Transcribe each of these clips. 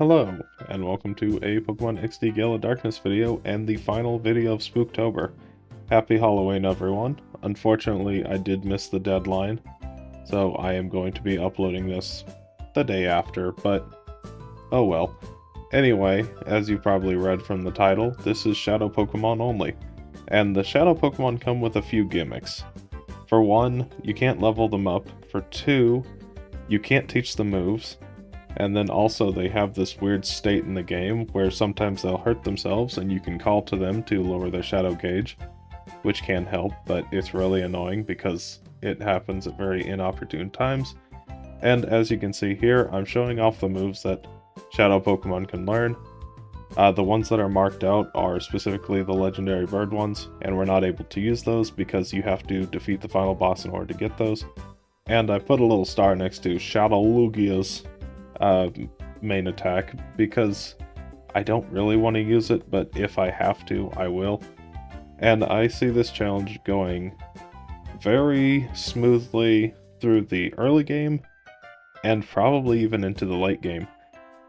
Hello, and welcome to a Pokemon XD Gala Darkness video and the final video of Spooktober. Happy Halloween, everyone. Unfortunately, I did miss the deadline, so I am going to be uploading this the day after, but oh well. Anyway, as you probably read from the title, this is Shadow Pokemon only, and the Shadow Pokemon come with a few gimmicks. For one, you can't level them up. For two, you can't teach the moves. And then also they have this weird state in the game where sometimes they'll hurt themselves and you can call to them to lower their shadow gauge, which can help, but it's really annoying because it happens at very inopportune times. And as you can see here, I'm showing off the moves that Shadow Pokemon can learn. The ones that are marked out are specifically the legendary bird ones, and we're not able to use those because you have to defeat the final boss in order to get those. And I put a little star next to Shadow Lugia's main attack because I don't really want to use it, but if I have to, I will. And I see this challenge going very smoothly through the early game and probably even into the late game.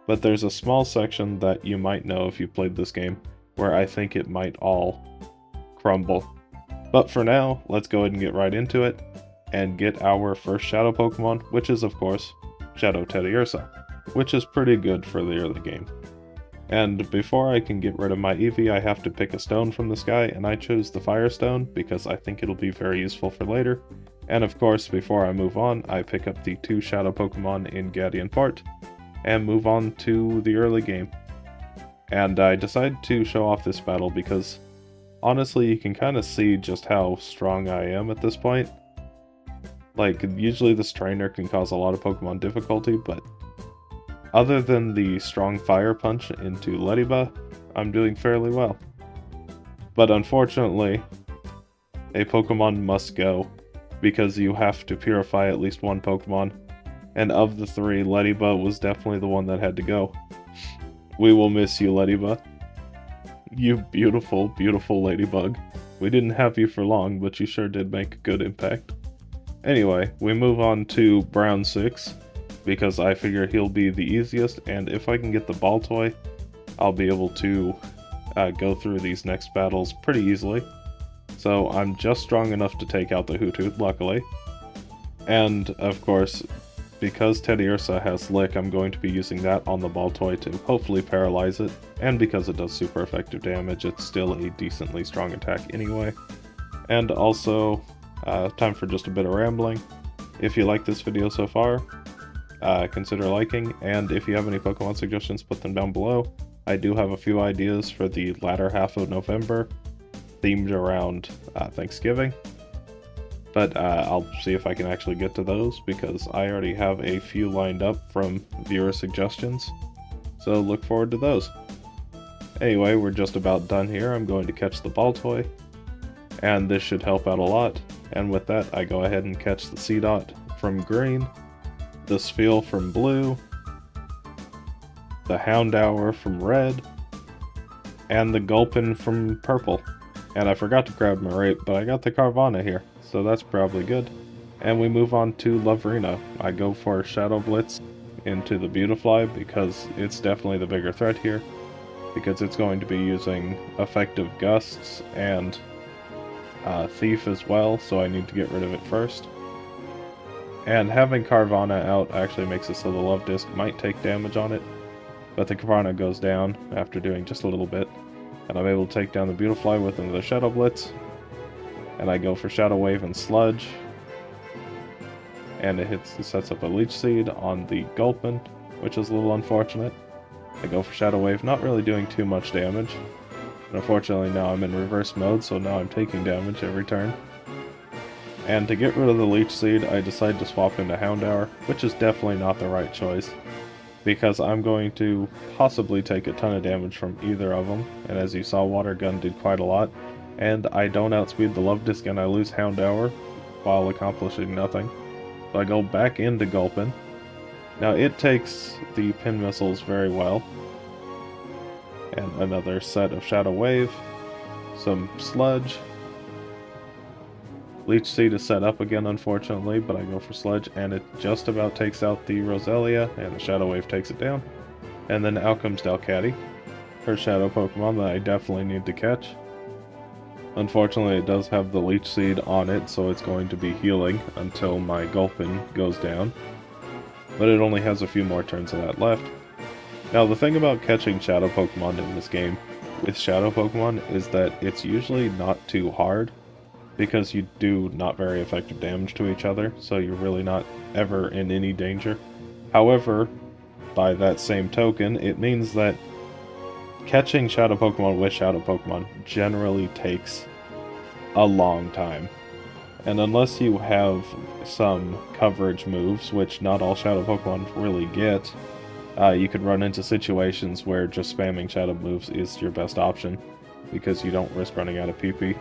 But there's a small section that you might know if you played this game where I think it might all crumble. But for now, let's go ahead and get right into it and get our first Shadow Pokemon, which is of course Shadow Teddiursa, which is pretty good for the early game. And before I can get rid of my Eevee, I have to pick a stone from the sky, and I chose the Fire Stone because I think it'll be very useful for later. And of course, before I move on, I pick up the two Shadow Pokemon in Gadian Port, and move on to the early game. And I decided to show off this battle because, honestly, you can kind of see just how strong I am at this point. Like, usually this trainer can cause a lot of Pokemon difficulty, but other than the strong fire punch into Lediba, I'm doing fairly well. But unfortunately, a Pokemon must go, because you have to purify at least one Pokemon, and of the three, Lediba was definitely the one that had to go. We will miss you, Lediba. You beautiful, beautiful ladybug. We didn't have you for long, but you sure did make a good impact. Anyway, we move on to Brown 6, because I figure he'll be the easiest, and if I can get the ball toy, I'll be able to go through these next battles pretty easily. So I'm just strong enough to take out the Hoothoot, luckily. And, of course, because Teddiursa has Lick, I'm going to be using that on the ball toy to hopefully paralyze it, and because it does super effective damage, it's still a decently strong attack anyway. And also, time for just a bit of rambling. If you like this video so far, consider liking, and if you have any Pokemon suggestions, put them down below. I do have a few ideas for the latter half of November, themed around Thanksgiving, but I'll see if I can actually get to those, because I already have a few lined up from viewer suggestions, so look forward to those. Anyway, we're just about done here. I'm going to catch the ball toy, and this should help out a lot. And with that, I go ahead and catch the Seedot from green, the Spheal from blue, the Houndour from red, and the Gulpin from purple. And I forgot to grab my Rape, but I got the Carvanha here, so that's probably good. And we move on to Lavrina. I go for Shadow Blitz into the Beautifly because it's definitely the bigger threat here, because it's going to be using effective gusts and Thief as well, so I need to get rid of it first. And having Carvanha out actually makes it so the Love Disc might take damage on it, but the Carvanha goes down after doing just a little bit, and I'm able to take down the Beautifly with another Shadow Blitz, and I go for Shadow Wave and Sludge, and it sets up a Leech Seed on the Gulpin, which is a little unfortunate. I go for Shadow Wave, not really doing too much damage. Unfortunately, now I'm in reverse mode, so now I'm taking damage every turn. And to get rid of the Leech Seed, I decide to swap into Houndour, which is definitely not the right choice, because I'm going to possibly take a ton of damage from either of them, and as you saw, Water Gun did quite a lot, and I don't outspeed the Love Disc and I lose Houndour while accomplishing nothing. So I go back into Gulpin. Now it takes the Pin Missiles very well, and another set of Shadow Wave, some Sludge, Leech Seed is set up again, unfortunately, but I go for Sludge, and it just about takes out the Roselia, and the Shadow Wave takes it down. And then out comes Delcatty, her shadow Pokemon that I definitely need to catch. Unfortunately, it does have the Leech Seed on it, so it's going to be healing until my Gulpin goes down. But it only has a few more turns of that left. Now, the thing about catching Shadow Pokemon in this game with Shadow Pokemon is that it's usually not too hard, because you do not very effective damage to each other, so you're really not ever in any danger. However, by that same token, it means that catching Shadow Pokemon with Shadow Pokemon generally takes a long time. And unless you have some coverage moves, which not all Shadow Pokemon really get, you could run into situations where just spamming Shadow moves is your best option, because you don't risk running out of PP,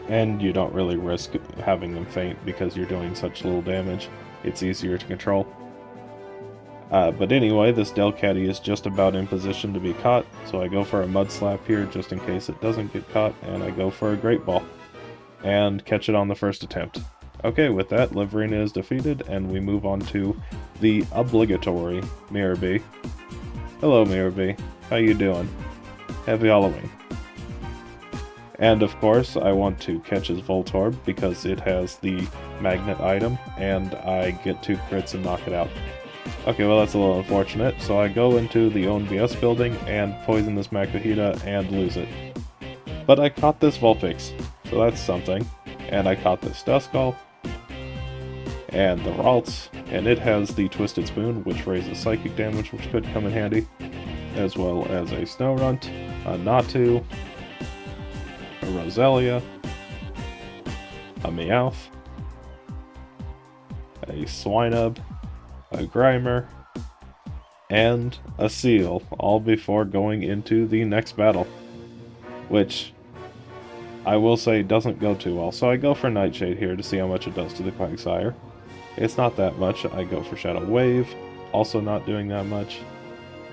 and you don't really risk having them faint because you're doing such little damage. It's easier to control. But anyway, this Delcatty is just about in position to be caught, so I go for a Mud Slap here just in case it doesn't get caught, and I go for a Great Ball, and catch it on the first attempt. Okay, with that, Liverina is defeated, and we move on to the obligatory Mirror Bee. Hello, Mirror Bee. How you doing? Happy Halloween. And of course, I want to catch his Voltorb because it has the magnet item, and I get 2 crits and knock it out. Okay, well that's a little unfortunate, so I go into the ONBS building and poison this Makuhita and lose it. But I caught this Vulpix, so that's something. And I caught this Duskull, and the Ralts, and it has the Twisted Spoon, which raises psychic damage, which could come in handy, as well as a Snorunt, a Natu, a Roselia, a Meowth, a Swinub, a Grimer, and a Seal, all before going into the next battle, which I will say doesn't go too well. So I go for Nightshade here to see how much it does to the Quagsire. It's not that much. I go for Shadow Wave, also not doing that much,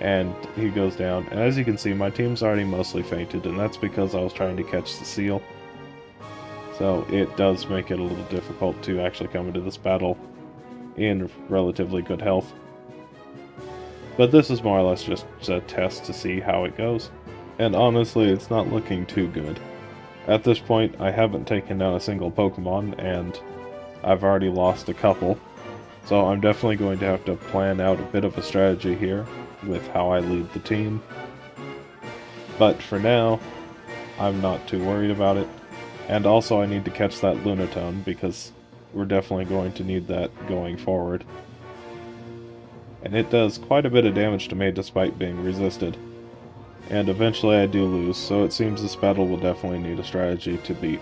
and he goes down. And as you can see, my team's already mostly fainted, and that's because I was trying to catch the Seal. So it does make it a little difficult to actually come into this battle in relatively good health. But this is more or less just a test to see how it goes. And honestly, it's not looking too good. At this point, I haven't taken down a single Pokemon, and I've already lost a couple. So I'm definitely going to have to plan out a bit of a strategy here with how I lead the team. But for now, I'm not too worried about it. And also I need to catch that Lunatone, because we're definitely going to need that going forward. And it does quite a bit of damage to me despite being resisted. And eventually I do lose, so it seems this battle will definitely need a strategy to beat.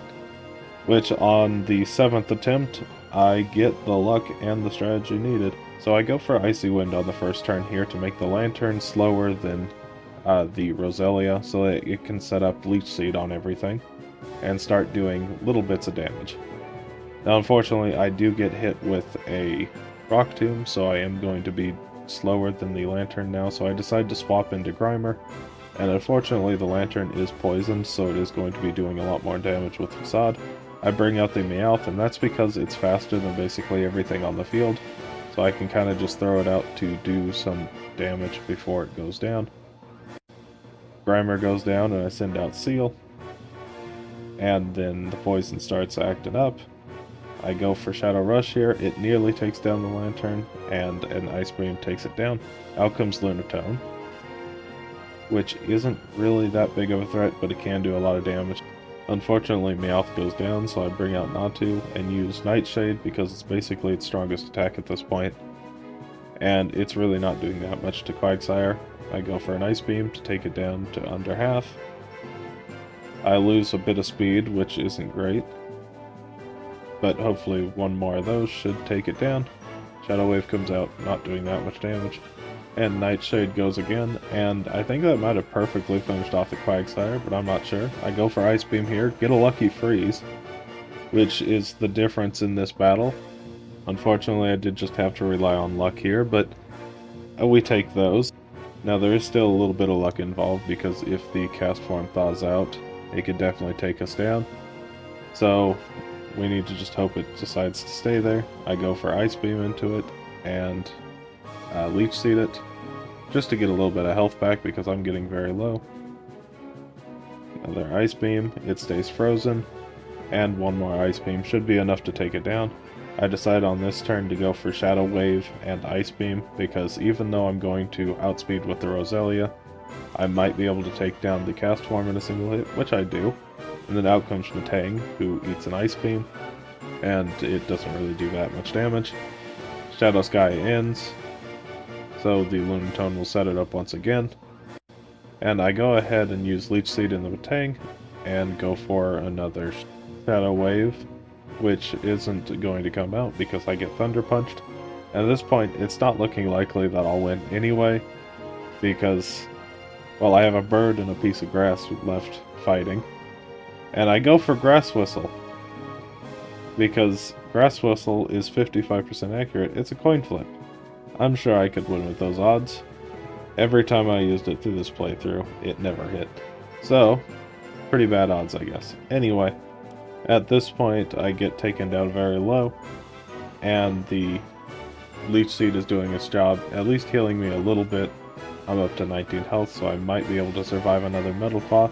Which on the 7th attempt, I get the luck and the strategy needed. So I go for Icy Wind on the first turn here to make the Lantern slower than the Roselia, so that it can set up Leech Seed on everything and start doing little bits of damage. Now unfortunately I do get hit with a Rock Tomb, so I am going to be slower than the Lantern now, so I decide to swap into Grimer. And unfortunately the Lantern is poisoned, so it is going to be doing a lot more damage with Facade. I bring out the Meowth, and that's because it's faster than basically everything on the field, so I can kind of just throw it out to do some damage before it goes down. Grimer goes down, and I send out Seal. And then the poison starts acting up. I go for Shadow Rush here, it nearly takes down the Lantern, and an Ice Beam takes it down. Out comes Lunatone, which isn't really that big of a threat, but it can do a lot of damage. Unfortunately, Meowth goes down, so I bring out Natu and use Nightshade because it's basically its strongest attack at this point. And it's really not doing that much to Quagsire. I go for an Ice Beam to take it down to under half. I lose a bit of speed, which isn't great, but hopefully one more of those should take it down. Shadow Wave comes out, not doing that much damage. And Nightshade goes again, and I think that might have perfectly finished off the Quagsire, but I'm not sure. I go for Ice Beam here, get a lucky freeze, which is the difference in this battle. Unfortunately, I did just have to rely on luck here, but we take those. Now there is still a little bit of luck involved, because if the Cast Form thaws out, it could definitely take us down. So we need to just hope it decides to stay there. I go for Ice Beam into it, and Leech Seed it, just to get a little bit of health back because I'm getting very low. Another Ice Beam, it stays frozen, and one more Ice Beam should be enough to take it down. I decide on this turn to go for Shadow Wave and Ice Beam because even though I'm going to outspeed with the Roselia, I might be able to take down the Cast Form in a single hit, which I do. And then out comes Matang, who eats an Ice Beam, and it doesn't really do that much damage. Shadow Sky ends, so the Lunatone will set it up once again. And I go ahead and use Leech Seed in the Matang, and go for another Shadow Wave, which isn't going to come out because I get Thunder Punched. And at this point, it's not looking likely that I'll win anyway, because, well, I have a bird and a piece of grass left fighting. And I go for Grass Whistle, because Grass Whistle is 55% accurate. It's a coin flip. I'm sure I could win with those odds. Every time I used it through this playthrough, it never hit. So, pretty bad odds, I guess. Anyway, at this point, I get taken down very low, and the Leech Seed is doing its job, at least healing me a little bit. I'm up to 19 health, so I might be able to survive another Metal Claw.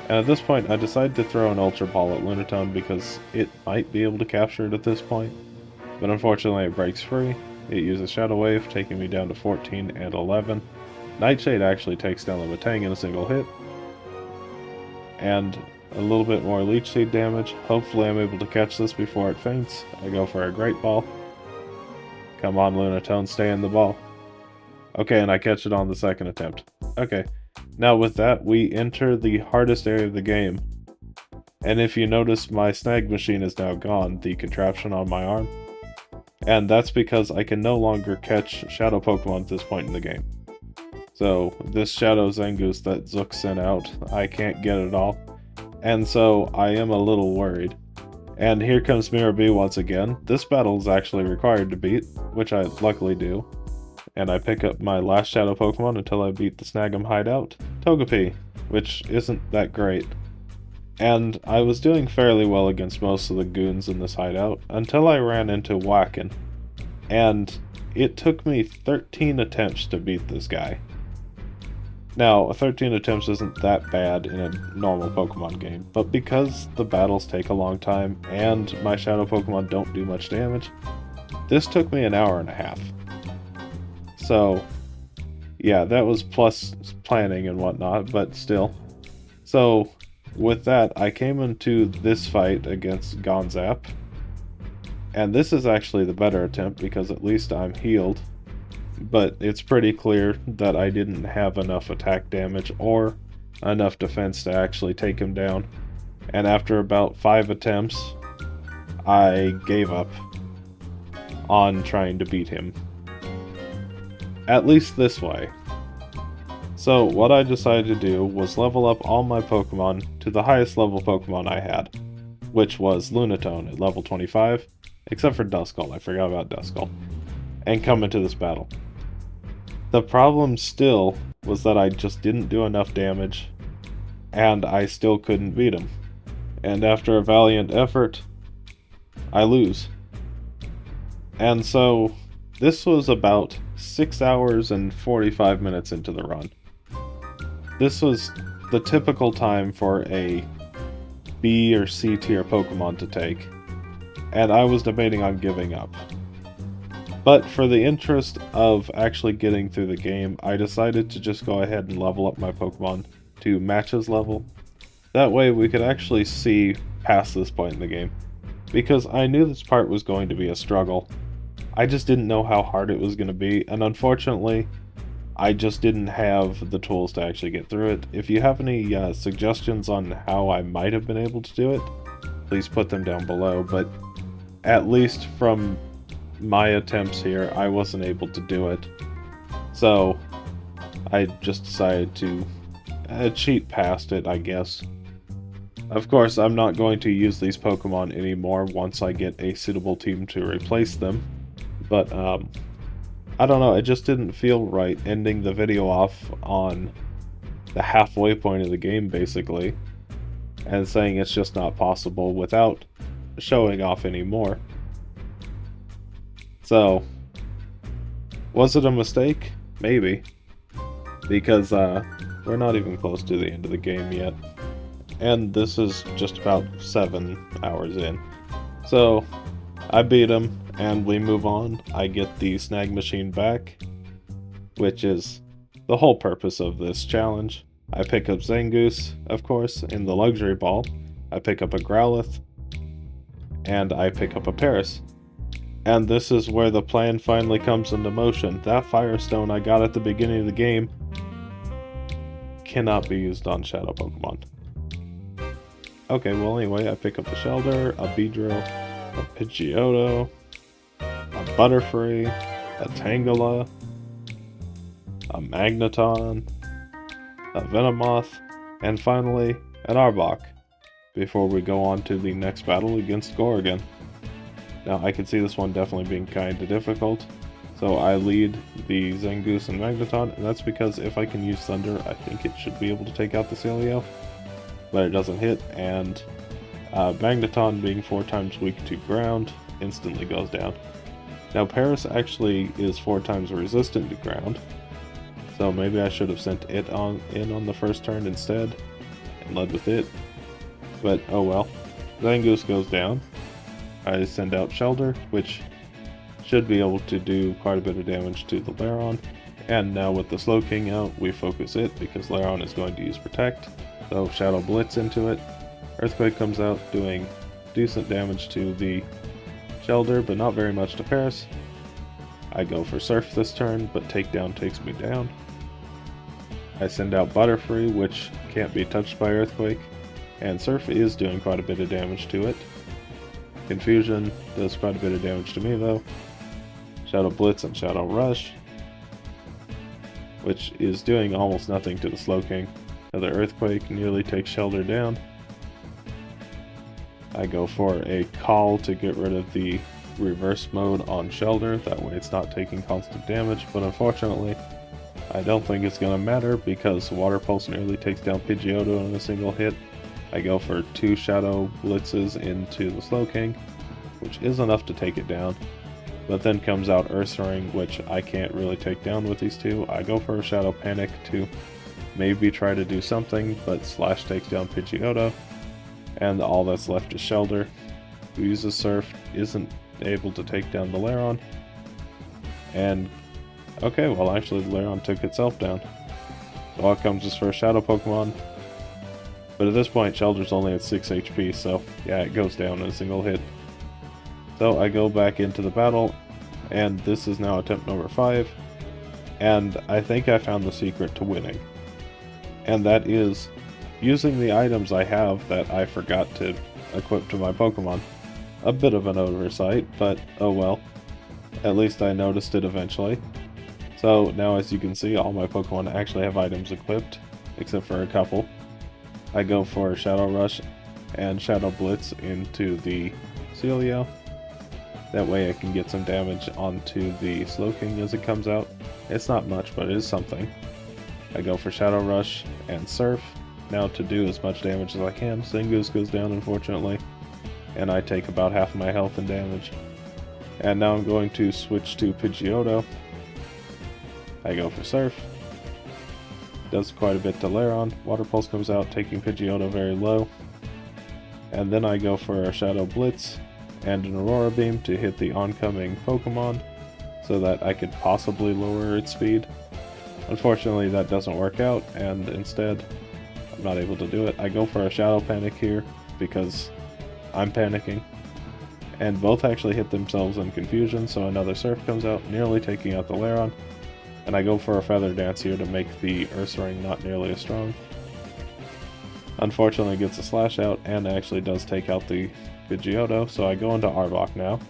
And at this point, I decide to throw an Ultra Ball at Lunatone because it might be able to capture it at this point. But unfortunately, it breaks free. It uses Shadow Wave, taking me down to 14 and 11. Nightshade actually takes down the Matang in a single hit. And a little bit more Leech Seed damage. Hopefully I'm able to catch this before it faints. I go for a Great Ball. Come on, Lunatone, stay in the ball. Okay, and I catch it on the second attempt. Okay, now with that, we enter the hardest area of the game. And if you notice, my snag machine is now gone, the contraption on my arm. And that's because I can no longer catch Shadow Pokemon at this point in the game. So, this Shadow Zangoose that Zook sent out, I can't get it all. And so, I am a little worried. And here comes Mirror B once again. This battle is actually required to beat, which I luckily do. And I pick up my last Shadow Pokemon until I beat the Snag'em hideout, Togepi, which isn't that great. And I was doing fairly well against most of the goons in this hideout, until I ran into Wacken. And it took me 13 attempts to beat this guy. Now, 13 attempts isn't that bad in a normal Pokemon game, but because the battles take a long time, and my Shadow Pokemon don't do much damage, this took me an hour and a half. So, yeah, that was plus planning and whatnot, but still. So, with that, I came into this fight against Gonzap, and this is actually the better attempt because at least I'm healed, but it's pretty clear that I didn't have enough attack damage or enough defense to actually take him down, and after about 5 attempts, I gave up on trying to beat him. At least this way. So what I decided to do was level up all my Pokemon to the highest level Pokemon I had, which was Lunatone at level 25, except for Duskull, I forgot about Duskull, and come into this battle. The problem still was that I just didn't do enough damage, and I still couldn't beat him. And after a valiant effort, I lose. And so, this was about 6 hours and 45 minutes into the run. This was the typical time for a B or C tier Pokemon to take, and I was debating on giving up. But for the interest of actually getting through the game, I decided to just go ahead and level up my Pokemon to matches level. That way we could actually see past this point in the game, because I knew this part was going to be a struggle. I just didn't know how hard it was going to be, and unfortunately, I just didn't have the tools to actually get through it. If you have any suggestions on how I might have been able to do it, please put them down below, but at least from my attempts here, I wasn't able to do it. So, I just decided to cheat past it, I guess. Of course, I'm not going to use these Pokemon anymore once I get a suitable team to replace them, but I don't know, it just didn't feel right ending the video off on the halfway point of the game, basically, and saying it's just not possible without showing off any more. So, was it a mistake? Maybe. because we're not even close to the end of the game yet. And this is just about 7 hours in. So I beat him and we move on. I get the snag machine back, which is the whole purpose of this challenge. I pick up Zangoose, of course, in the luxury ball. I pick up a Growlithe, and I pick up a Paris. And this is where the plan finally comes into motion. That Firestone I got at the beginning of the game cannot be used on Shadow Pokemon. Okay, well anyway, I pick up a Shelder, a Beedrill, a Pidgeotto, a Butterfree, a Tangela, a Magneton, a Venomoth, and finally an Arbok, before we go on to the next battle against Gorgon. Now I can see this one definitely being kinda difficult, so I lead the Zangoose and Magneton, and that's because if I can use Thunder, I think it should be able to take out the Celio, but it doesn't hit, and Magneton, being 4 times weak to ground, instantly goes down. Now Paris actually is 4 times resistant to ground, so maybe I should have sent it in on the first turn instead, and led with it. But oh well. Zangoose goes down. I send out Shelder, which should be able to do quite a bit of damage to the Lairon. And now with the Slowking out, we focus it because Lairon is going to use Protect. So Shadow Blitz into it. Earthquake comes out, doing decent damage to the Shelder, but not very much to Paris. I go for Surf this turn, but Takedown takes me down. I send out Butterfree, which can't be touched by Earthquake, and Surf is doing quite a bit of damage to it. Confusion does quite a bit of damage to me though. Shadow Blitz and Shadow Rush, which is doing almost nothing to the Slowking. Another Earthquake nearly takes Shelder down. I go for a Call to get rid of the reverse mode on Shelder, that way it's not taking constant damage, but unfortunately I don't think it's going to matter because Water Pulse nearly takes down Pidgeotto in a single hit. I go for 2 Shadow Blitzes into the Slowking, which is enough to take it down, but then comes out Ursaring, which I can't really take down with these two. I go for a Shadow Panic to maybe try to do something, but Slash takes down Pidgeotto, and all that's left is Shelder, who uses Surf, isn't able to take down the Lairon, and okay, well actually the Lairon took itself down. So out comes his first Shadow Pokemon, but at this point Shelder's only at 6 HP, so yeah, it goes down in a single hit. So I go back into the battle, and this is now attempt number 5, and I think I found the secret to winning. And that is using the items I have that I forgot to equip to my Pokemon. A bit of an oversight, but oh well. At least I noticed it eventually. So now as you can see, all my Pokemon actually have items equipped, except for a couple. I go for Shadow Rush and Shadow Blitz into the Celio. That way I can get some damage onto the Slowking as it comes out. It's not much, but it is something. I go for Shadow Rush and Surf, now to do as much damage as I can. Zangoose goes down, unfortunately, and I take about half my health and damage. And now I'm going to switch to Pidgeotto. I go for Surf. Does quite a bit to Lairon. Water Pulse comes out, taking Pidgeotto very low. And then I go for a Shadow Blitz and an Aurora Beam to hit the oncoming Pokemon, so that I could possibly lower its speed. Unfortunately that doesn't work out, and instead I'm not able to do it. I go for a Shadow Panic here because I'm panicking, and both actually hit themselves in confusion, so another Surf comes out, nearly taking out the Lairon, and I go for a Feather Dance here to make the Ursaring not nearly as strong. Unfortunately it gets a Slash out and actually does take out the Pidgeotto, so I go into Arbok now,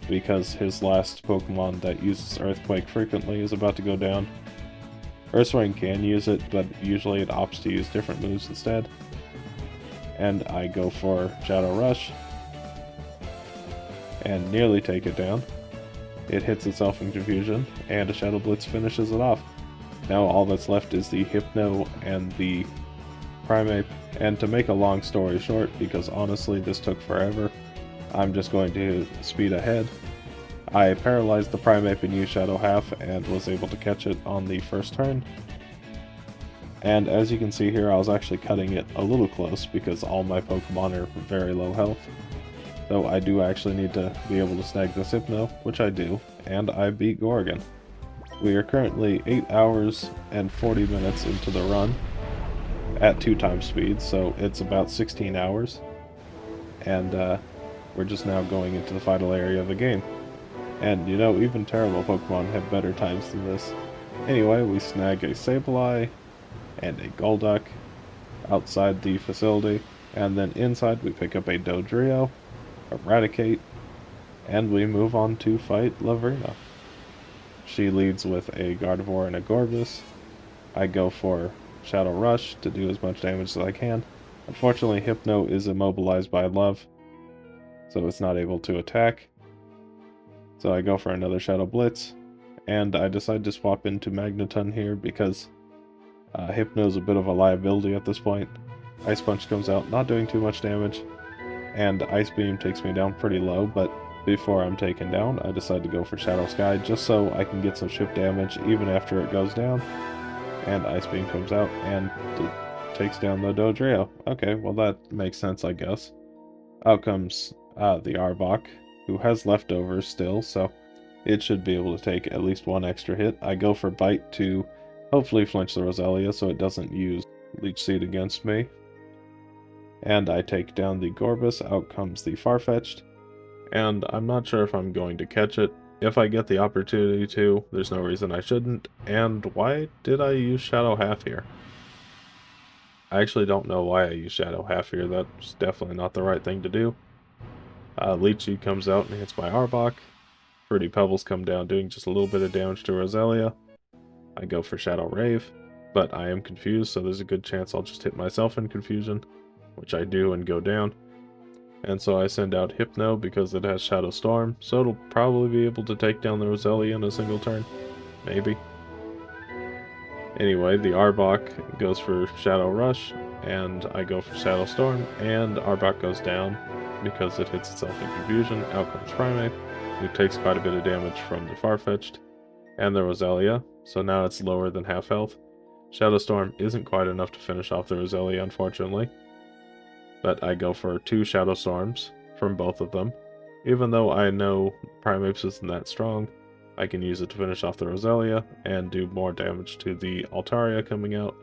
because his last Pokemon that uses Earthquake frequently is about to go down. Ursaring can use it, but usually it opts to use different moves instead. And I go for Shadow Rush, and nearly take it down. It hits itself in confusion, and a Shadow Blitz finishes it off. Now all that's left is the Hypno and the Primeape, and to make a long story short, because honestly this took forever, I'm just going to speed ahead. I paralyzed the Primeape and used Shadow Half and was able to catch it on the first turn, And as you can see here, I was actually cutting it a little close because all my Pokemon are very low health. So I do actually need to be able to snag this Hypno, which I do, and I beat Gorgon. We are currently 8 hours and 40 minutes into the run at 2x speed, so it's about 16 hours. And we're just now going into the final area of the game. And you know, even terrible Pokemon have better times than this. Anyway, we snag a Sableye and a Golduck outside the facility, and then inside we pick up a Dodrio, Eradicate, and we move on to fight Lavrina. She leads with a Gardevoir and a Gorbis. I go for Shadow Rush to do as much damage as I can. Unfortunately, Hypno is immobilized by Love, so it's not able to attack. So I go for another Shadow Blitz, and I decide to swap into Magneton here because Hypno's a bit of a liability at this point. Ice Punch comes out, not doing too much damage, and Ice Beam takes me down pretty low, but before I'm taken down, I decide to go for Shadow Sky just so I can get some chip damage even after it goes down. And Ice Beam comes out and takes down the Dodrio. Okay, well that makes sense, I guess. Out comes the Arbok, who has leftovers still, so it should be able to take at least one extra hit. I go for Bite to hopefully flinch the Roselia so it doesn't use Leech Seed against me. And I take down the Gorbis. Out comes the Farfetch'd. And I'm not sure if I'm going to catch it. If I get the opportunity to, there's no reason I shouldn't. And why did I use Shadow Half here? I actually don't know why I used Shadow Half here. That's definitely not the right thing to do. Leech Seed comes out and hits my Arbok. Fruity Pebbles come down, doing just a little bit of damage to Roselia. I go for Shadow Rave, but I am confused, so there's a good chance I'll just hit myself in confusion, which I do and go down. And so I send out Hypno because it has Shadow Storm, so it'll probably be able to take down the Roselia in a single turn. Maybe. Anyway, the Arbok goes for Shadow Rush, and I go for Shadow Storm, and Arbok goes down because it hits itself in confusion. Out comes Primeape, who takes quite a bit of damage from the Farfetch'd and the Roselia, so now it's lower than half health. Shadow Storm isn't quite enough to finish off the Roselia, unfortunately. But I go for 2 Shadow Storms from both of them. Even though I know Primeape isn't that strong, I can use it to finish off the Roselia and do more damage to the Altaria coming out.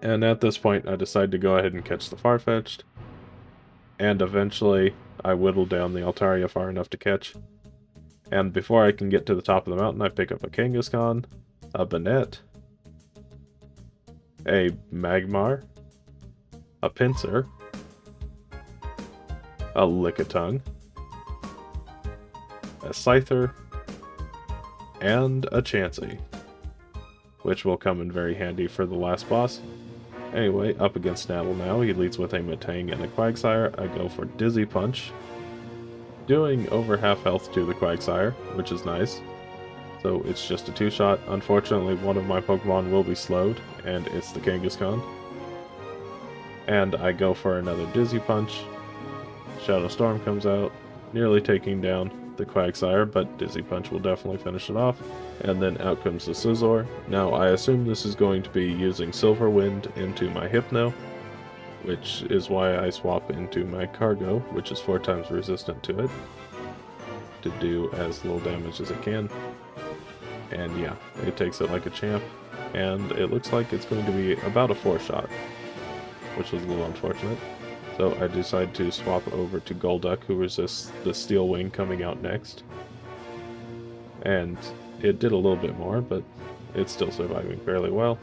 And at this point, I decide to go ahead and catch the Farfetch'd. And eventually, I whittle down the Altaria far enough to catch. And before I can get to the top of the mountain, I pick up a Kangaskhan, a Banette, a Magmar, a Pinsir, a Lickitung, a Scyther, and a Chansey, which will come in very handy for the last boss. Anyway, up against Snapple now, he leads with a Metang and a Quagsire. I go for Dizzy Punch, doing over half health to the Quagsire, which is nice. So it's just a 2-shot. Unfortunately, one of my Pokemon will be slowed, and it's the Kangaskhan. And I go for another Dizzy Punch. Shadow Storm comes out, nearly taking down the Quagsire, but Dizzy Punch will definitely finish it off. And then out comes the Scizor. Now I assume this is going to be using Silver Wind into my Hypno, which is why I swap into my Cargo, which is 4 times resistant to it, to do as little damage as it can. And yeah, it takes it like a champ, and it looks like it's going to be about a 4-shot, which was a little unfortunate. So I decide to swap over to Golduck, who resists the Steel Wing coming out next. And it did a little bit more, but it's still surviving fairly well.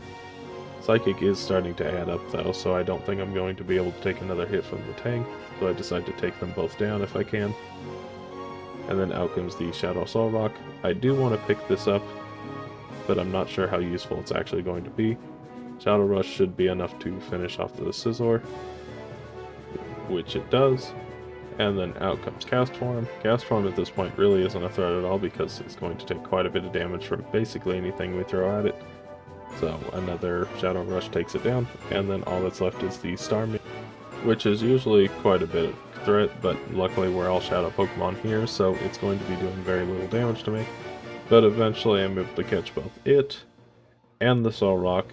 Psychic is starting to add up though, so I don't think I'm going to be able to take another hit from the tank, so I decide to take them both down if I can. And then out comes the Shadow Soul Rock. I do want to pick this up, but I'm not sure how useful it's actually going to be. Shadow Rush should be enough to finish off the Scizor, which it does. And then out comes Castform. Castform at this point really isn't a threat at all because it's going to take quite a bit of damage from basically anything we throw at it. So another Shadow Rush takes it down, and then all that's left is the Starmie, which is usually quite a bit of threat, but luckily we're all Shadow Pokemon here, so it's going to be doing very little damage to me. But eventually I'm able to catch both it and the Solrock,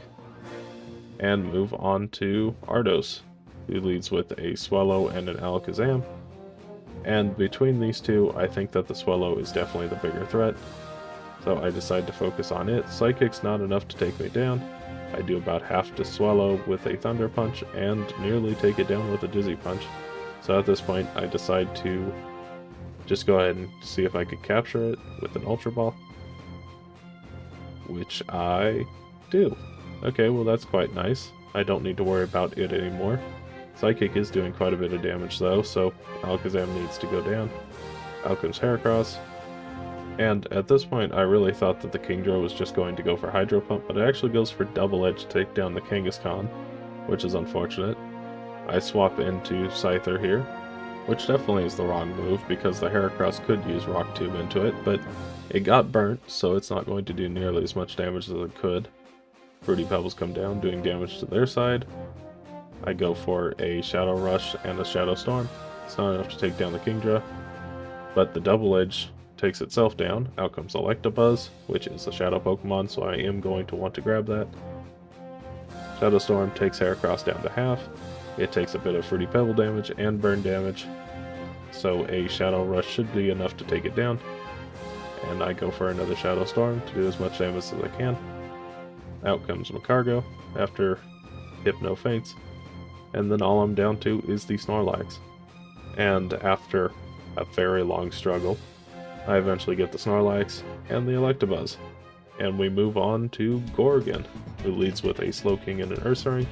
and move on to Ardos, who leads with a Swellow and an Alakazam. And between these two, I think that the Swellow is definitely the bigger threat, so I decide to focus on it. Psychic's not enough to take me down. I do about half to Swellow with a Thunder Punch and nearly take it down with a Dizzy Punch. So at this point, I decide to just go ahead and see if I could capture it with an Ultra Ball, which I do. Okay, well that's quite nice. I don't need to worry about it anymore. Psychic is doing quite a bit of damage though, so Alakazam needs to go down. Out comes Heracross. And at this point, I really thought that the Kingdra was just going to go for Hydro Pump, but it actually goes for Double Edge to take down the Kangaskhan, which is unfortunate. I swap into Scyther here, which definitely is the wrong move because the Heracross could use Rock Tomb into it, but it got burnt, so it's not going to do nearly as much damage as it could. Fruity Pebbles come down, doing damage to their side. I go for a Shadow Rush and a Shadow Storm. It's not enough to take down the Kingdra, but the Double Edge takes itself down. Out comes Electabuzz, which is a Shadow Pokemon, so I am going to want to grab that. Shadow Storm takes Heracross down to half. It takes a bit of Fruity Pebble damage and burn damage, so a Shadow Rush should be enough to take it down. And I go for another Shadow Storm to do as much damage as I can. Out comes Magcargo after Hypno faints, and then all I'm down to is the Snorlax. And after a very long struggle, I eventually get the Snorlax and the Electabuzz. And we move on to Gorgon, who leads with a Slowking and an Ursaring.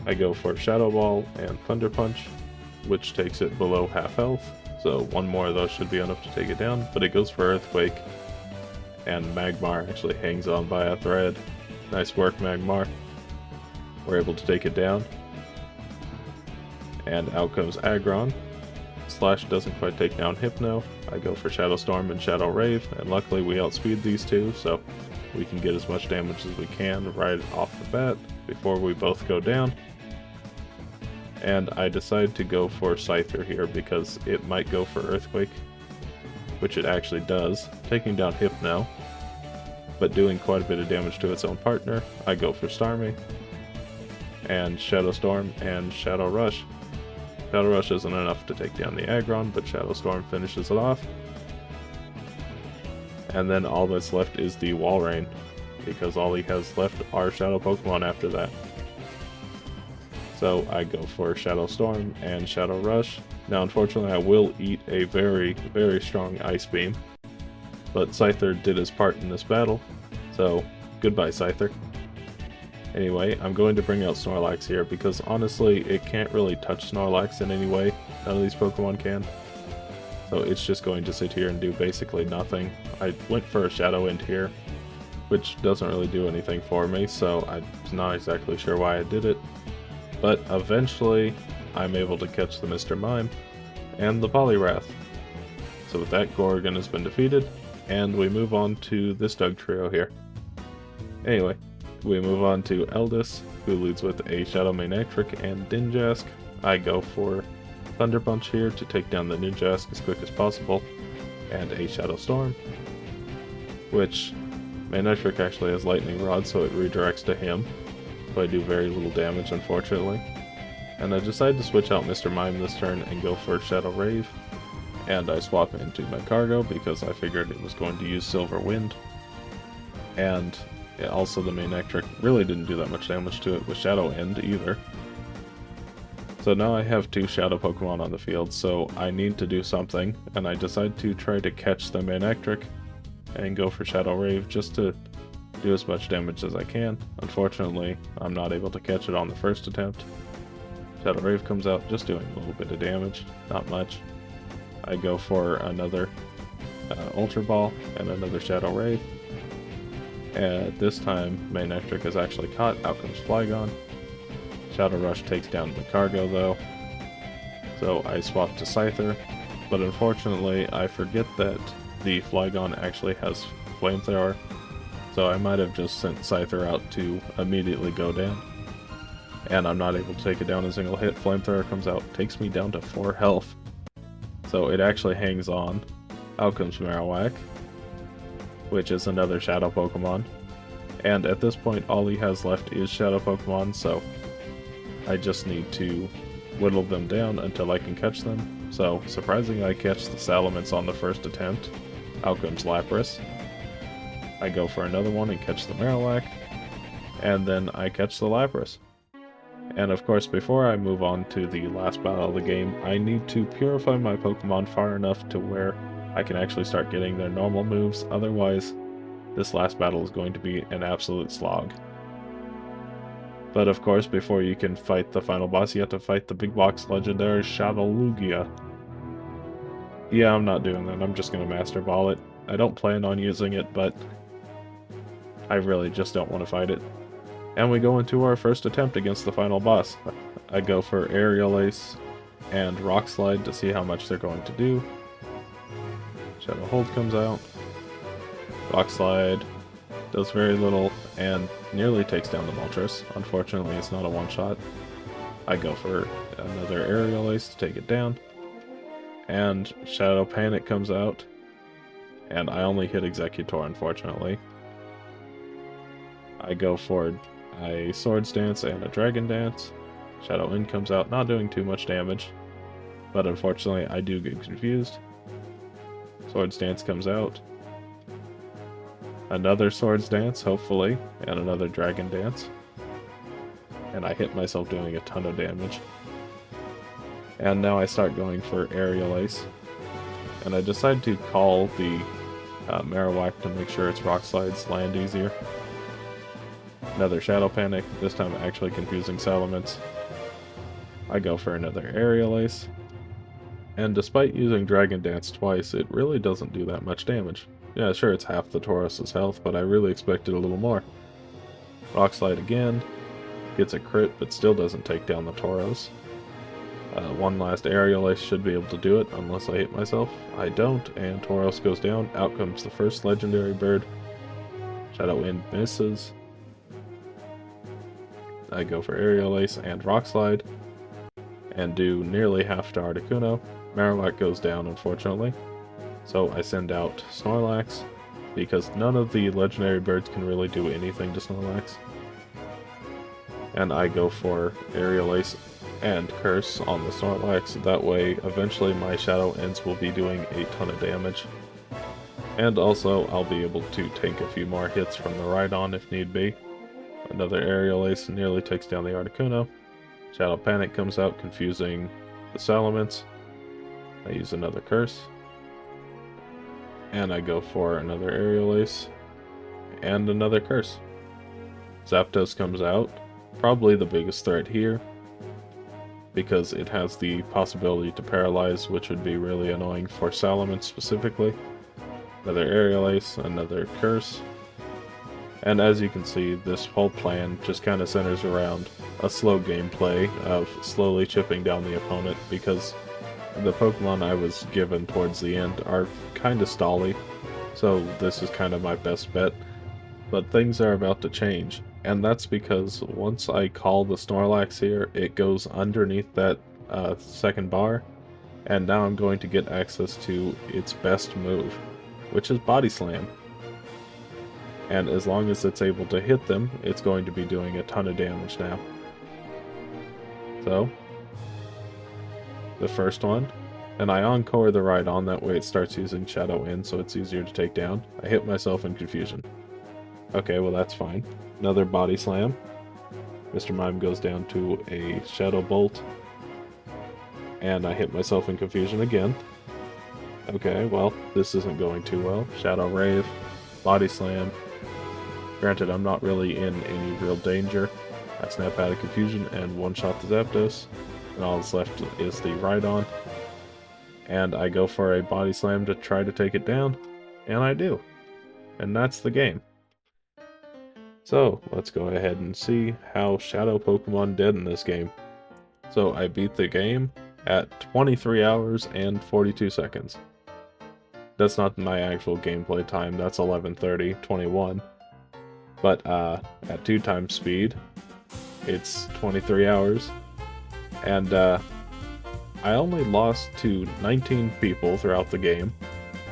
I go for Shadow Ball and Thunder Punch, which takes it below half health, so one more of those should be enough to take it down, but it goes for Earthquake, and Magmar actually hangs on by a thread. Nice work, Magmar. We're able to take it down. And out comes Aggron. Slash doesn't quite take down Hypno. I go for Shadow Storm and Shadow Rave, and luckily we outspeed these two, so we can get as much damage as we can right off the bat before we both go down. And I decide to go for Scyther here because it might go for Earthquake, which it actually does, taking down Hypno, but doing quite a bit of damage to its own partner. I go for Starmie, and Shadow Storm and Shadow Rush. Shadow Rush isn't enough to take down the Aggron, but Shadow Storm finishes it off. And then all that's left is the Walrein, because all he has left are Shadow Pokemon after that. So I go for Shadow Storm and Shadow Rush. Now unfortunately I will eat a very, very strong Ice Beam, but Scyther did his part in this battle, so goodbye Scyther. Anyway, I'm going to bring out Snorlax here because honestly it can't really touch Snorlax in any way. None of these Pokemon can. So it's just going to sit here and do basically nothing. I went for a Shadow End here, which doesn't really do anything for me, so I'm not exactly sure why I did it. But eventually, I'm able to catch the Mr. Mime and the Poliwrath. So with that, Gorgon has been defeated, and we move on to this Dugtrio here. Anyway, we move on to Eldis, who leads with a Shadow Manectric and Ninjask. I go for Thunder Punch here to take down the Ninjask as quick as possible, and a Shadow Storm, which Manectric actually has Lightning Rod, so it redirects to him. So I do very little damage, unfortunately. And I decide to switch out Mr. Mime this turn and go for Shadow Rave. And I swap into Magcargo because I figured it was going to use Silver Wind. And yeah, also the Manectric really didn't do that much damage to it with Shadow End either. So now I have two Shadow Pokemon on the field, so I need to do something. And I decide to try to catch the Manectric and go for Shadow Rave just to do as much damage as I can. Unfortunately, I'm not able to catch it on the first attempt. Shadow Rave comes out, just doing a little bit of damage, not much. I go for another Ultra Ball and another Shadow Rave. And this time, Manectric is actually caught. Out comes Flygon. Shadow Rush takes down Magcargo though. So I swap to Scyther, but unfortunately I forget that the Flygon actually has Flamethrower. So I might have just sent Scyther out to immediately go down. And I'm not able to take it down in a single hit. Flamethrower comes out, takes me down to 4 health. So it actually hangs on. Out comes Marowak, which is another Shadow Pokemon. And at this point, all he has left is Shadow Pokemon, so I just need to whittle them down until I can catch them. So, surprisingly, I catch the Salamence on the first attempt. Out comes Lapras. I go for another one and catch the Marowak, and then I catch the Lapras. And of course, before I move on to the last battle of the game, I need to purify my Pokemon far enough to where I can actually start getting their normal moves, otherwise this last battle is going to be an absolute slog. But of course, before you can fight the final boss, you have to fight the big box legendary Shadowlugia. Yeah, I'm not doing that, I'm just going to Master Ball it. I don't plan on using it, but I really just don't want to fight it. And we go into our first attempt against the final boss. I go for Aerial Ace and Rock Slide to see how much they're going to do. Shadow Hold comes out. Rock Slide does very little and nearly takes down the Moltres. Unfortunately, it's not a one-shot. I go for another Aerial Ace to take it down. And Shadow Panic comes out. And I only hit Executor, unfortunately. I go for a Swords Dance and a Dragon Dance. Shadow Wind comes out, not doing too much damage. But unfortunately, I do get confused. Swords Dance comes out. Another Swords Dance, hopefully, and another Dragon Dance. And I hit myself doing a ton of damage. And now I start going for Aerial Ace. And I decide to call the Marowak to make sure its Rock Slides land easier. Another Shadow Panic, this time actually confusing Salamence. I go for another Aerial Ace. And despite using Dragon Dance twice, it really doesn't do that much damage. Yeah, sure, it's half the Taurus's health, but I really expected a little more. Rock Slide again, gets a crit, but still doesn't take down the Tauros. One last Aerial Ace should be able to do it, unless I hit myself. I don't, and Tauros goes down. Out comes the first legendary bird. Shadow Wind misses. I go for Aerial Ace and Rock Slide, and do nearly half to Articuno. Marowak goes down, unfortunately. So I send out Snorlax, because none of the legendary birds can really do anything to Snorlax. And I go for Aerial Ace and Curse on the Snorlax, that way eventually my Shadow Ends will be doing a ton of damage. And also I'll be able to take a few more hits from the Rhydon if need be. Another Aerial Ace nearly takes down the Articuno. Shadow Panic comes out, confusing the Salamence. I use another Curse. And I go for another Aerial Ace. And another Curse. Zapdos comes out. Probably the biggest threat here, because it has the possibility to paralyze, which would be really annoying for Salamence specifically. Another Aerial Ace, another Curse. And as you can see, this whole plan just kind of centers around a slow gameplay of slowly chipping down the opponent, because the Pokemon I was given towards the end are kind of stally, so this is kind of my best bet. But things are about to change, and that's because once I call the Snorlax here, it goes underneath that second bar, and now I'm going to get access to its best move, which is Body Slam. And as long as it's able to hit them, it's going to be doing a ton of damage now. So, the first one, and I encore the Rhydon, that way it starts using Shadow In, so it's easier to take down. I hit myself in confusion. Okay, well that's fine. Another Body Slam. Mr. Mime goes down to a Shadow Bolt. And I hit myself in confusion again. Okay, well, this isn't going too well. Shadow Rave, Body Slam. Granted, I'm not really in any real danger. I snap out of confusion and one-shot the Zapdos. And all that's left is the Rhydon. And I go for a Body Slam to try to take it down. And I do. And that's the game. So, let's go ahead and see how Shadow Pokemon did in this game. So, I beat the game at 23 hours and 42 seconds. That's not my actual gameplay time, that's 11:30:21. But at 2 times speed, it's 23 hours. And I only lost to 19 people throughout the game.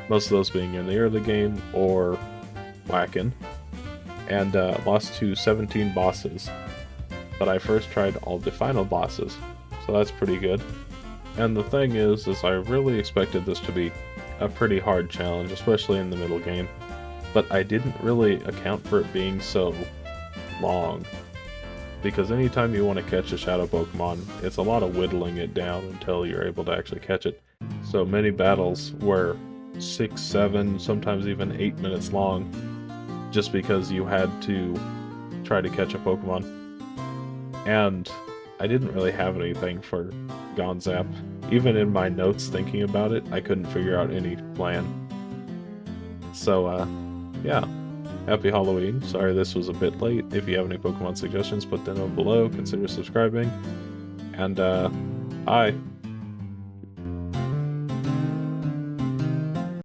Most of those being in the early game or whacking. and lost to 17 bosses. But I first tried all the final bosses, so that's pretty good. And the thing is I really expected this to be a pretty hard challenge, especially in the middle game. But I didn't really account for it being so long. Because anytime you want to catch a shadow Pokemon, it's a lot of whittling it down until you're able to actually catch it. So many battles were 6, 7, sometimes even 8 minutes long, just because you had to try to catch a Pokemon. And I didn't really have anything for Gonzap. Even in my notes thinking about it, I couldn't figure out any plan. So, yeah. Happy Halloween. Sorry this was a bit late. If you have any Pokemon suggestions, put them down below. Consider subscribing. And, bye.